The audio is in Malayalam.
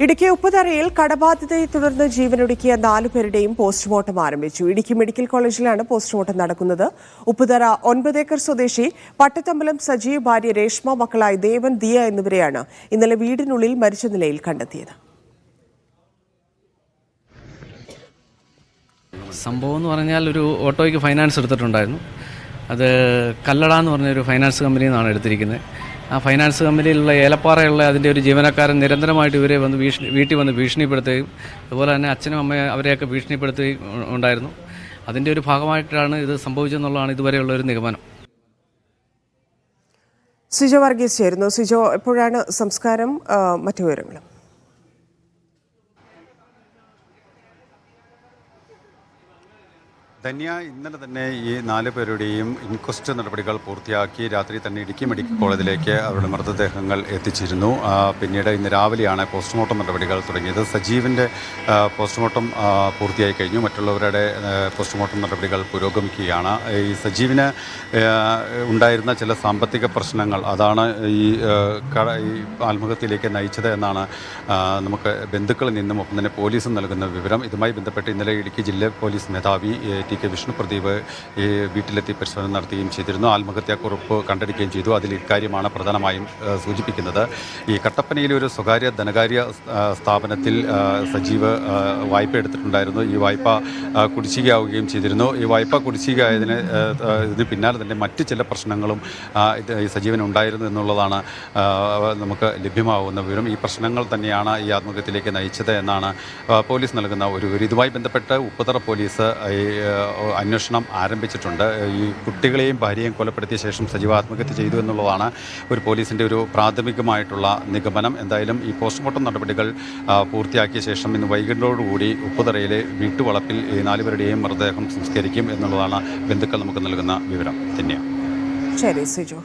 ഇടുക്കി ഉപ്പുതറയിൽ കടബാധ്യതയെ തുടർന്ന് ജീവനൊടുക്കിയ 4 പേരുടെയും പോസ്റ്റ്മോർട്ടം ആരംഭിച്ചു. ഇടുക്കി മെഡിക്കൽ കോളേജിലാണ് പോസ്റ്റ്മോർട്ടം നടക്കുന്നത്. ഉപ്പുതറ 9 ഏക്കർ സ്വദേശി പട്ടത്തമ്പലം സജീവ്, ഭാര്യ രേഷ്മ, മക്കളായ ദേവൻ, ദിയ എന്നിവരെയാണ് ഇന്നലെ വീടിനുള്ളിൽ മരിച്ച നിലയിൽ കണ്ടെത്തിയത്. സംഭവം എന്ന് പറഞ്ഞാൽ ഒരു ഓട്ടോയ്ക്ക് ഫൈനാൻസ് എടുത്തിട്ടുണ്ടായിരുന്നു. അത് കല്ലട എന്ന് പറഞ്ഞൊരു ഫൈനാൻസ് കമ്പനിയിൽ നിന്നാണ് എടുത്തിരിക്കുന്നത്. ആ ഫൈനാൻസ് കമ്പനിയിലുള്ള ഏലപ്പാറയുള്ള അതിൻ്റെ ഒരു ജീവനക്കാരൻ നിരന്തരമായിട്ട് ഇവരെ വന്ന് വീട്ടിൽ വന്ന് ഭീഷണിപ്പെടുത്തുകയും അതുപോലെ തന്നെ അച്ഛനും അമ്മയും അവരെയൊക്കെ ഭീഷണിപ്പെടുത്തുകയും ഉണ്ടായിരുന്നു. അതിൻ്റെ ഒരു ഭാഗമായിട്ടാണ് ഇത് സംഭവിച്ചതെന്നുള്ളതാണ് ഇതുവരെയുള്ള ഒരു നിഗമനം. സിജോ വർഗീസ് ചേരുന്നു. സിജോ, എപ്പോഴാണ് സംസ്കാരം? മറ്റു വിവരങ്ങളും? ധന്യ, ഇന്നലെ തന്നെ ഈ 4 പേരുടെയും ഇൻക്വസ്റ്റ് നടപടികൾ പൂർത്തിയാക്കി രാത്രി തന്നെ ഇടുക്കി മെഡിക്കൽ കോളേജിലേക്ക് അവരുടെ മൃതദേഹങ്ങൾ എത്തിച്ചിരുന്നു. പിന്നീട് ഇന്ന് രാവിലെയാണ് പോസ്റ്റ്മോർട്ടം നടപടികൾ തുടങ്ങിയത്. സജീവിൻ്റെ പോസ്റ്റ്മോർട്ടം പൂർത്തിയായി കഴിഞ്ഞു. മറ്റുള്ളവരുടെ പോസ്റ്റ്മോർട്ടം നടപടികൾ പുരോഗമിക്കുകയാണ്. ഈ സജീവിന് ഉണ്ടായിരുന്ന ചില സാമ്പത്തിക പ്രശ്നങ്ങൾ, അതാണ് ഈ ആത്മഹത്യയിലേക്ക് നയിച്ചത് എന്നാണ് നമുക്ക് ബന്ധുക്കളിൽ നിന്നും ഒപ്പം തന്നെ പോലീസും നൽകുന്ന വിവരം. ഇതുമായി ബന്ധപ്പെട്ട് ഇന്നലെ ഇടുക്കി ജില്ലാ പോലീസ് മേധാവി ടി.കെ. വിഷ്ണു പ്രദീപ് ഈ വീട്ടിലെത്തി പരിശോധന നടത്തുകയും ചെയ്തിരുന്നു. ആത്മഹത്യാക്കുറിപ്പ് കണ്ടെടുക്കുകയും ചെയ്തു. അതിൽ ഇക്കാര്യമാണ് പ്രധാനമായും സൂചിപ്പിക്കുന്നത്. ഈ കട്ടപ്പനയിലെ ഒരു സ്വകാര്യ ധനകാര്യ സ്ഥാപനത്തിൽ സജീവ് വായ്പ എടുത്തിട്ടുണ്ടായിരുന്നു. ഈ വായ്പ കുടിശ്ശികയാവുകയും ചെയ്തിരുന്നു. ഈ വായ്പ കുടിശ്ശികയായതിന് പിന്നാലെ തന്നെ മറ്റ് ചില പ്രശ്നങ്ങളും ഈ സജീവന് ഉണ്ടായിരുന്നു എന്നുള്ളതാണ് നമുക്ക് ലഭ്യമാകുന്ന വിവരം. ഈ പ്രശ്നങ്ങൾ തന്നെയാണ് ഈ ആത്മഹത്യയിലേക്ക് നയിച്ചത് എന്നാണ് പോലീസ് നൽകുന്ന ഒരു വിവരം. ഇതുമായി ബന്ധപ്പെട്ട് ഉപ്പുതറ പോലീസ് അന്വേഷണം ആരംഭിച്ചിട്ടുണ്ട്. ഈ കുട്ടികളെയും ഭാര്യയെയും കൊലപ്പെടുത്തിയ ശേഷം സജീവ ആത്മഹത്യ ചെയ്തു എന്നുള്ളതാണ് ഒരു പോലീസിൻ്റെ ഒരു പ്രാഥമികമായിട്ടുള്ള നിഗമനം. എന്തായാലും ഈ പോസ്റ്റ്മോർട്ടം നടപടികൾ പൂർത്തിയാക്കിയ ശേഷം ഇന്ന് വൈകിട്ടോടുകൂടി ഉപ്പുതറയിലെ വീട്ടുവളപ്പിൽ ഈ 4 പേരുടെയും മൃതദേഹം സംസ്കരിക്കും എന്നുള്ളതാണ് ബന്ധുക്കൾ നമുക്ക് നൽകുന്ന വിവരം. തന്നെയാണ്. ശരി സിജോ.